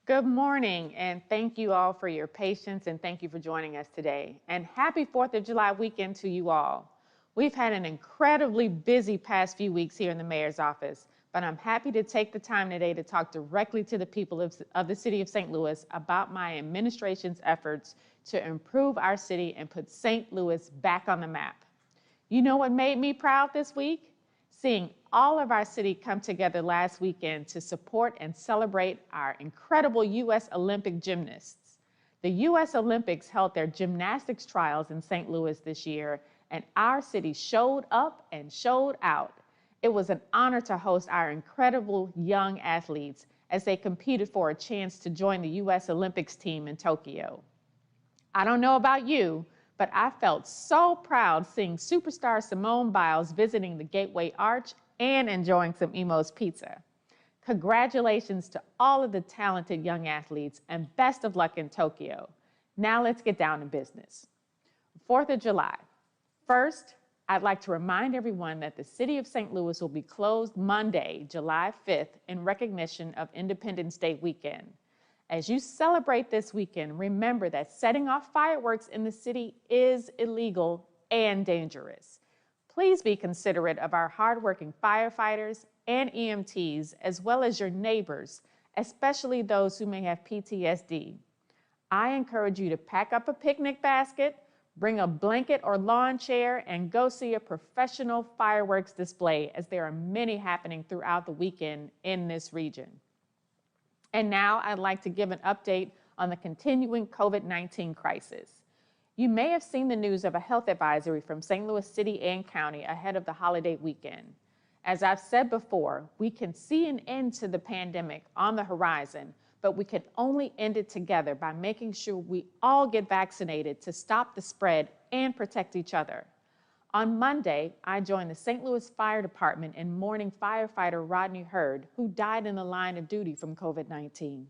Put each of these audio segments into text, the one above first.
Good morning, and thank you all for your patience, and thank you for joining us today. And happy 4th of July weekend to you all. We've had an incredibly busy past few weeks here in the mayor's office, but I'm happy to take the time today to talk directly to the people of the city of St. Louis about my administration's efforts to improve our city and put St. Louis back on the map. You know what made me proud this week? Seeing all of our city come together last weekend to support and celebrate our incredible U.S. Olympic gymnasts. The U.S. Olympics held their gymnastics trials in St. Louis this year, and our city showed up and showed out. It was an honor to host our incredible young athletes as they competed for a chance to join the U.S. Olympics team in Tokyo. I don't know about you, but I felt so proud seeing superstar Simone Biles visiting the Gateway Arch and enjoying some Emo's Pizza. Congratulations to all of the talented young athletes and best of luck in Tokyo. Now let's get down to business. 4th of July. First, I'd like to remind everyone that the city of St. Louis will be closed Monday, July 5th in recognition of Independence Day weekend. As you celebrate this weekend, remember that setting off fireworks in the city is illegal and dangerous. Please be considerate of our hardworking firefighters and EMTs, as well as your neighbors, especially those who may have PTSD. I encourage you to pack up a picnic basket, bring a blanket or lawn chair, and go see a professional fireworks display, as there are many happening throughout the weekend in this region. And now I'd like to give an update on the continuing COVID-19 crisis. You may have seen the news of a health advisory from St. Louis City and County ahead of the holiday weekend. As I've said before, we can see an end to the pandemic on the horizon, but we can only end it together by making sure we all get vaccinated to stop the spread and protect each other. On Monday, I joined the St. Louis Fire Department in mourning firefighter Rodney Hurd, who died in the line of duty from COVID-19.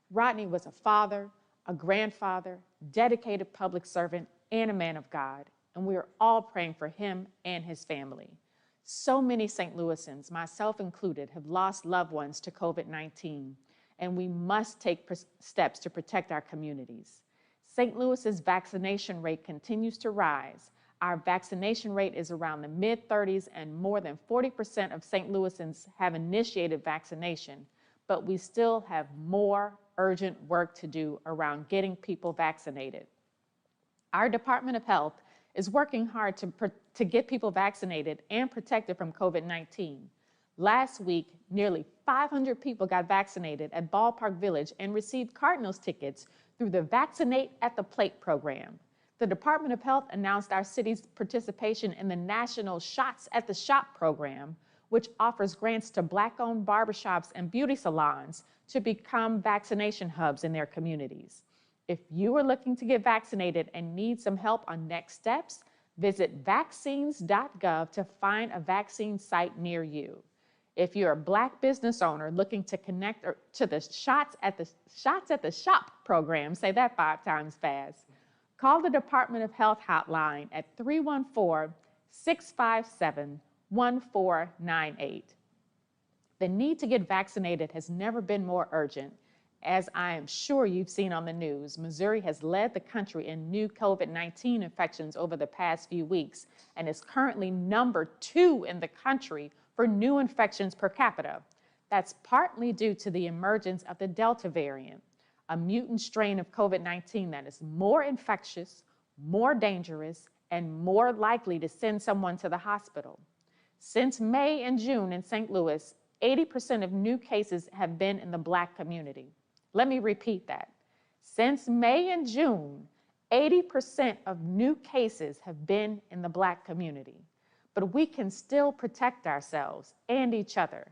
Rodney was a father, a grandfather, dedicated public servant, and a man of God, and we are all praying for him and his family. So many St. Louisans, myself included, have lost loved ones to COVID-19, and we must take steps to protect our communities. St. Louis's vaccination rate continues to rise. Our vaccination rate is around the mid-30s, and more than 40% of St. Louisans have initiated vaccination, but we still have more urgent work to do around getting people vaccinated. Our Department of Health is working hard to get people vaccinated and protected from COVID-19. Last week, nearly 500 people got vaccinated at Ballpark Village and received Cardinals tickets through the Vaccinate at the Plate program. The Department of Health announced our city's participation in the National Shots at the Shop program, which offers grants to Black-owned barbershops and beauty salons to become vaccination hubs in their communities. If you are looking to get vaccinated and need some help on next steps, visit vaccines.gov to find a vaccine site near you. If you're a Black business owner looking to connect to the Shots at the Shop program, say that 5 times fast, call the Department of Health hotline at 314-657-1498. The need to get vaccinated has never been more urgent. As I am sure you've seen on the news, Missouri has led the country in new COVID-19 infections over the past few weeks and is currently number 2 in the country for new infections per capita. That's partly due to the emergence of the Delta variant, a mutant strain of COVID-19 that is more infectious, more dangerous, and more likely to send someone to the hospital. Since May and June in St. Louis, 80% of new cases have been in the Black community. Let me repeat that. Since May and June, 80% of new cases have been in the Black community. But we can still protect ourselves and each other.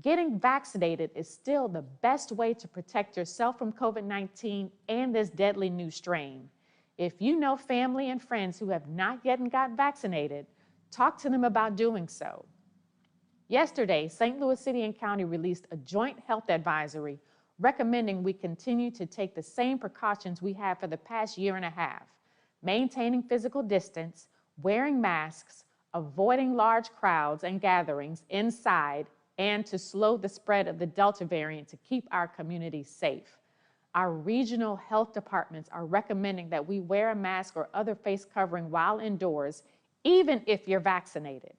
Getting vaccinated is still the best way to protect yourself from COVID-19 and this deadly new strain. If you know family and friends who have not yet got vaccinated, talk to them about doing so. Yesterday, St. Louis City and County released a joint health advisory recommending we continue to take the same precautions we have for the past year and a half, maintaining physical distance, wearing masks, avoiding large crowds and gatherings inside and to slow the spread of the Delta variant to keep our communities safe. Our regional health departments are recommending that we wear a mask or other face covering while indoors, even if you're vaccinated.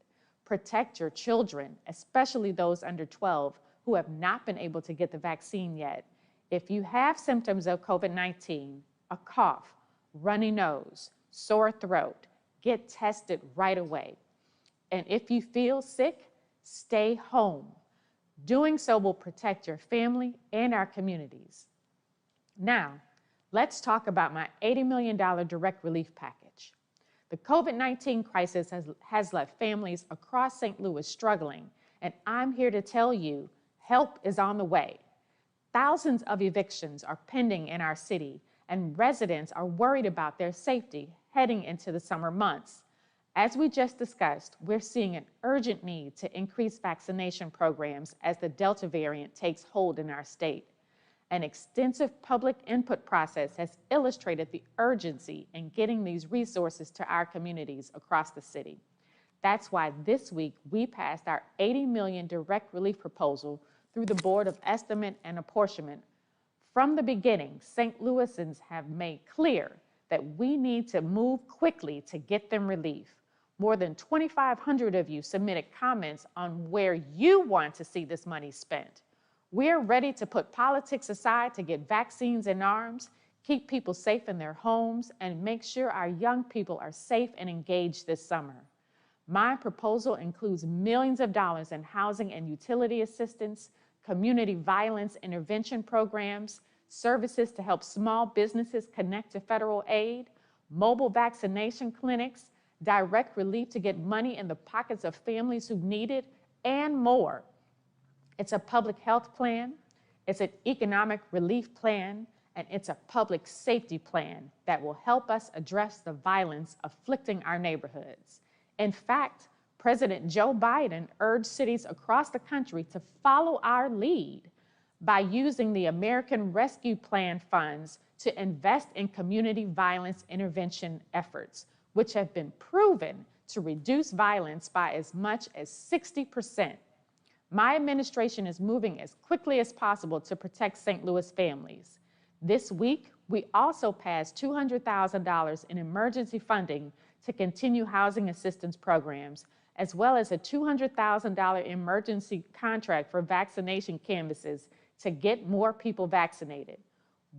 Protect your children, especially those under 12 who have not been able to get the vaccine yet. If you have symptoms of COVID-19, a cough, runny nose, sore throat, get tested right away. And if you feel sick, stay home. Doing so will protect your family and our communities. Now, let's talk about my $80 million direct relief package. The COVID-19 crisis has left families across St. Louis struggling, and I'm here to tell you, help is on the way. Thousands of evictions are pending in our city, and residents are worried about their safety heading into the summer months. As we just discussed, we're seeing an urgent need to increase vaccination programs as the Delta variant takes hold in our state. An extensive public input process has illustrated the urgency in getting these resources to our communities across the city. That's why this week we passed our $80 million direct relief proposal through the Board of Estimate and Apportionment. From the beginning, St. Louisans have made clear that we need to move quickly to get them relief. More than 2,500 of you submitted comments on where you want to see this money spent. We're ready to put politics aside to get vaccines in arms, keep people safe in their homes, and make sure our young people are safe and engaged this summer. My proposal includes millions of dollars in housing and utility assistance, community violence intervention programs, services to help small businesses connect to federal aid, mobile vaccination clinics, direct relief to get money in the pockets of families who need it, and more. It's a public health plan, it's an economic relief plan, and it's a public safety plan that will help us address the violence afflicting our neighborhoods. In fact, President Joe Biden urged cities across the country to follow our lead by using the American Rescue Plan funds to invest in community violence intervention efforts, which have been proven to reduce violence by as much as 60%. My administration is moving as quickly as possible to protect St. Louis families. This week, we also passed $200,000 in emergency funding to continue housing assistance programs, as well as a $200,000 emergency contract for vaccination canvases to get more people vaccinated.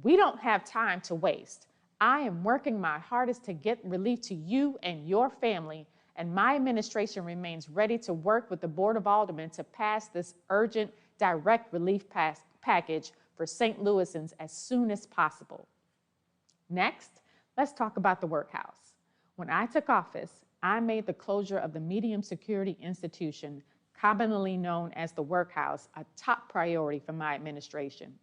We don't have time to waste. I am working my hardest to get relief to you and your family, and my administration remains ready to work with the Board of Aldermen to pass this urgent direct relief package for St. Louisans as soon as possible. Next, let's talk about the Workhouse. When I took office, I made the closure of the medium security institution, commonly known as the Workhouse, a top priority for my administration.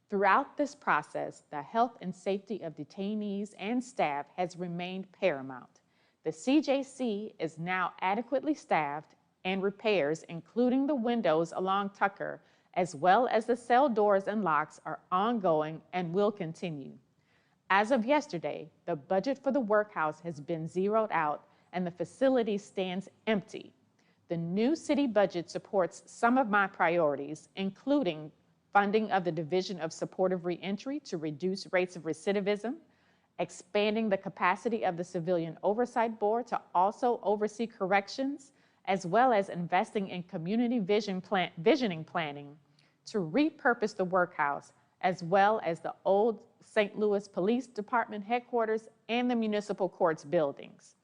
Throughout this process, the health and safety of detainees and staff has remained paramount. The CJC is now adequately staffed, and repairs, including the windows along Tucker, as well as the cell doors and locks, are ongoing and will continue. As of yesterday, the budget for the Workhouse has been zeroed out and the facility stands empty. The new city budget supports some of my priorities, including funding of the Division of Supportive Reentry to reduce rates of recidivism, expanding the capacity of the Civilian Oversight Board to also oversee corrections, as well as investing in community visioning planning to repurpose the Workhouse, as well as the old St. Louis Police Department headquarters and the municipal courts buildings.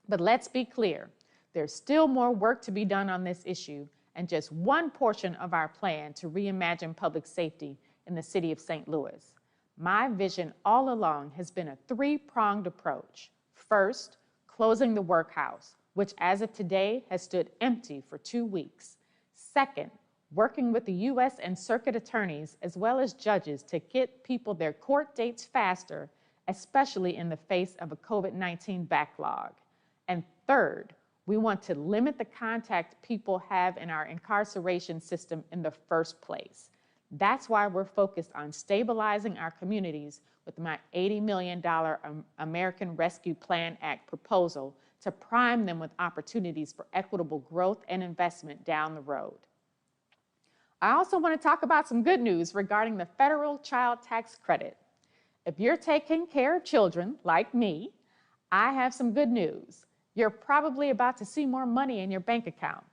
But let's be clear, there's still more work to be done on this issue, and just one portion of our plan to reimagine public safety in the city of St. Louis. My vision all along has been a three-pronged approach. First, closing the Workhouse, which as of today has stood empty for 2 weeks. Second, working with the U.S. and circuit attorneys as well as judges to get people their court dates faster, especially in the face of a COVID-19 backlog. And third, we want to limit the contact people have in our incarceration system in the first place. That's why we're focused on stabilizing our communities with my $80 million American Rescue Plan Act proposal to prime them with opportunities for equitable growth and investment down the road. I also want to talk about some good news regarding the federal child tax credit. If you're taking care of children like me, I have some good news. You're probably about to see more money in your bank account.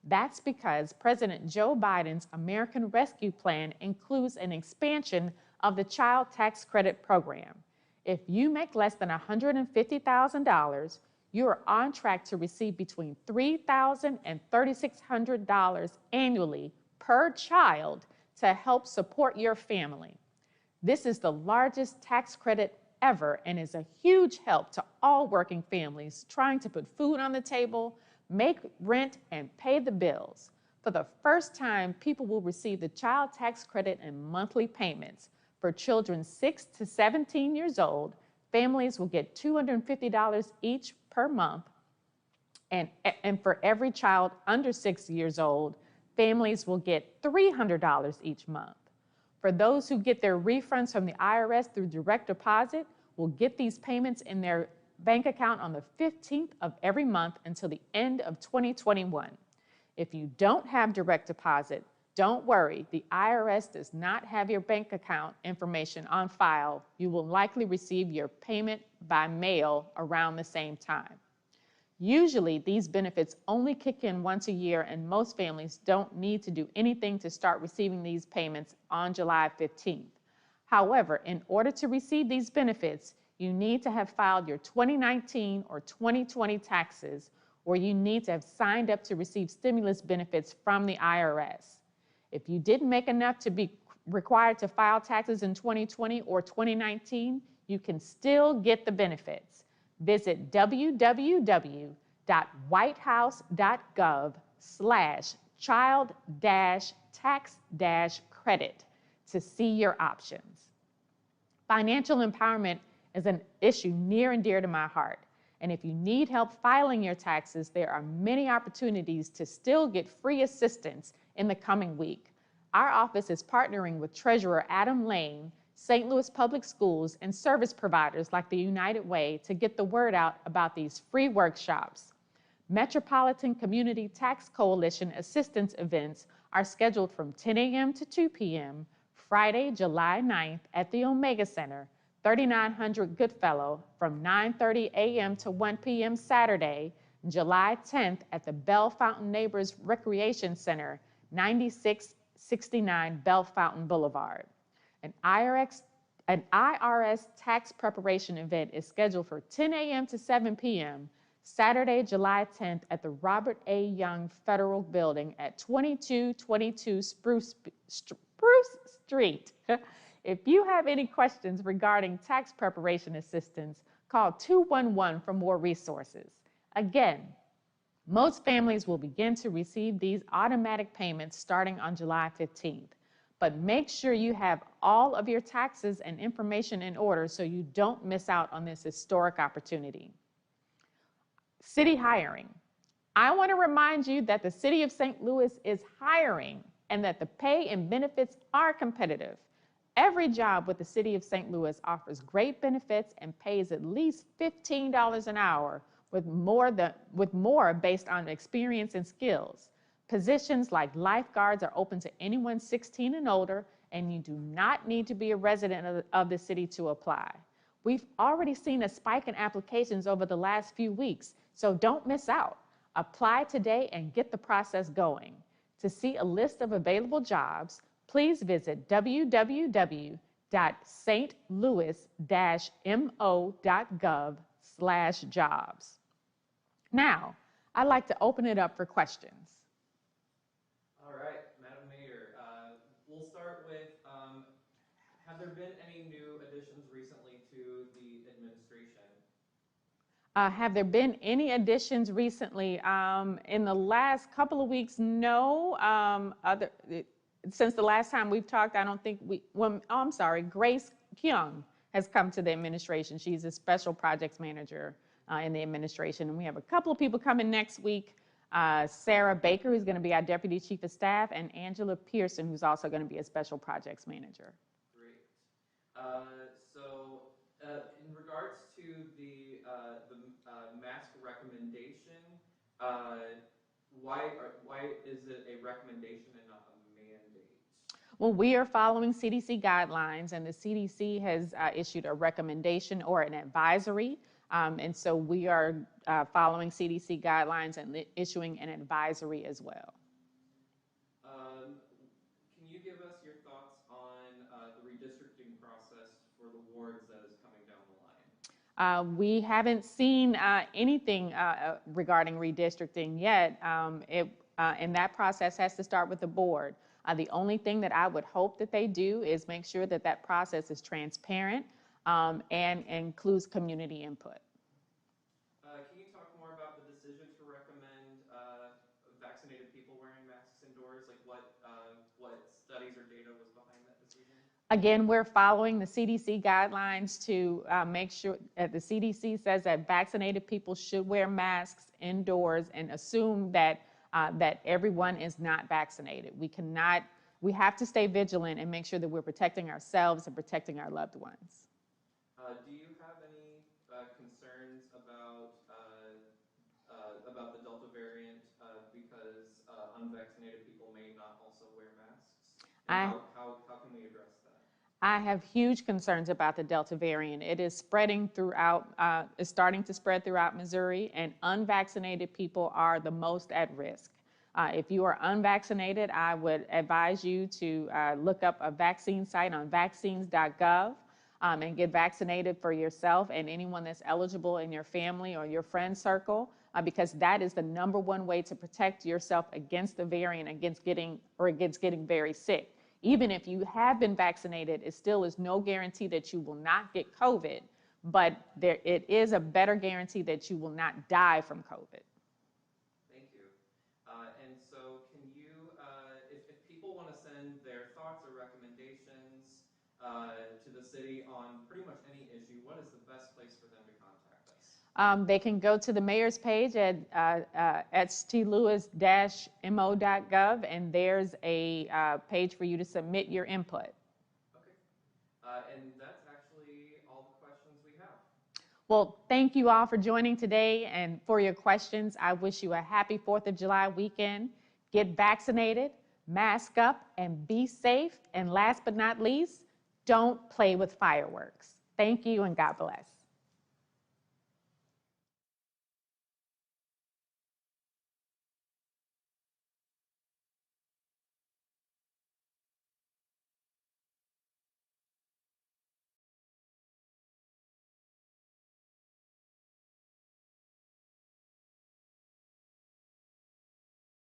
That's because President Joe Biden's American Rescue Plan includes an expansion of the child tax credit program. If you make less than $150,000, you are on track to receive between $3,000 and $3,600 annually per child to help support your family. This is the largest tax credit ever and is a huge help to all working families trying to put food on the table, make rent, and pay the bills. For the first time, people will receive the child tax credit in monthly payments. For children 6 to 17 years old, families will get $250 each per month. And for every child under 6 years old, families will get $300 each month. For those who get their refunds from the IRS through direct deposit, will get these payments in their bank account on the 15th of every month until the end of 2021. If you don't have direct deposit, don't worry, the IRS does not have your bank account information on file. You will likely receive your payment by mail around the same time. Usually, these benefits only kick in once a year, and most families don't need to do anything to start receiving these payments on July 15th. However, in order to receive these benefits, you need to have filed your 2019 or 2020 taxes, or you need to have signed up to receive stimulus benefits from the IRS. If you didn't make enough to be required to file taxes in 2020 or 2019, you can still get the benefits. Visit www.whitehouse.gov/child-tax-credit to see your options. Financial empowerment is an issue near and dear to my heart. And if you need help filing your taxes, there are many opportunities to still get free assistance in the coming week. Our office is partnering with Treasurer Adam Lane, St. Louis Public Schools, and service providers like the United Way to get the word out about these free workshops. Metropolitan Community Tax Coalition assistance events are scheduled from 10 a.m. to 2 p.m. Friday, July 9th at the Omega Center, 3900 Goodfellow, from 9:30 a.m. to 1 p.m. Saturday, July 10th at the Bell Fountain Neighbors Recreation Center, 9669 Bell Fountain Boulevard. An IRS tax preparation event is scheduled for 10 a.m. to 7 p.m. Saturday, July 10th at the Robert A. Young Federal Building at 2222 Spruce Street. If you have any questions regarding tax preparation assistance, call 211 for more resources. Again, most families will begin to receive these automatic payments starting on July 15th. But make sure you have all of your taxes and information in order so you don't miss out on this historic opportunity. City hiring. I want to remind you that the City of St. Louis is hiring and that the pay and benefits are competitive. Every job with the City of St. Louis offers great benefits and pays at least $15 an hour, with more based on experience and skills. Positions like lifeguards are open to anyone 16 and older, and you do not need to be a resident of the city to apply. We've already seen a spike in applications over the last few weeks, so don't miss out. Apply today and get the process going. To see a list of available jobs, please visit www.stlouis-mo.gov/jobs. Now, I'd like to open it up for questions. All right, Madam Mayor, we'll start with, have there been any new additions recently to the administration? Have there been any additions recently? In the last couple of weeks, no. Since the last time we've talked, I don't think Grace Kyung has come to the administration. She's a special projects manager in the administration. And we have a couple of people coming next week. Sarah Baker, who's going to be our Deputy Chief of Staff, and Angela Pearson, who's also going to be a Special Projects Manager. Great. In regards to the mask recommendation, why is it a recommendation and not a mandate? Well, we are following CDC guidelines, and the CDC has issued a recommendation or an advisory. And so we are following CDC guidelines and issuing an advisory as well. Can you give us your thoughts on the redistricting process for the wards that is coming down the line? We haven't seen anything regarding redistricting yet. And that process has to start with the board. The only thing that I would hope that they do is make sure that that process is transparent and includes community input. Can you talk more about the decision to recommend vaccinated people wearing masks indoors? Like what studies or data was behind that decision? Again, we're following the CDC guidelines to make sure that the CDC says that vaccinated people should wear masks indoors and assume that that everyone is not vaccinated. We have to stay vigilant and make sure that we're protecting ourselves and protecting our loved ones. Do you have any concerns about the Delta variant because unvaccinated people may not also wear masks? And how can we address that? I have huge concerns about the Delta variant. It is spreading throughout, is starting to spread throughout Missouri, and unvaccinated people are the most at risk. If you are unvaccinated, I would advise you to look up a vaccine site on vaccines.gov and get vaccinated for yourself and anyone that's eligible in your family or your friend circle, because that is the #1 way to protect yourself against the variant, against getting very sick. Even if you have been vaccinated, it still is no guarantee that you will not get COVID, but it is a better guarantee that you will not die from COVID. Thank you. And so can you, if people want to send their thoughts or recommendations to the city on pretty much any issue, what is the best place for them to contact us? They can go to the mayor's page at stlouis-mo.gov, and there's a page for you to submit your input. Okay. And that's actually all the questions we have. Well, thank you all for joining today and for your questions. I wish you a happy 4th of July weekend. Get vaccinated, mask up, and be safe. And last but not least, don't play with fireworks. Thank you, and God bless.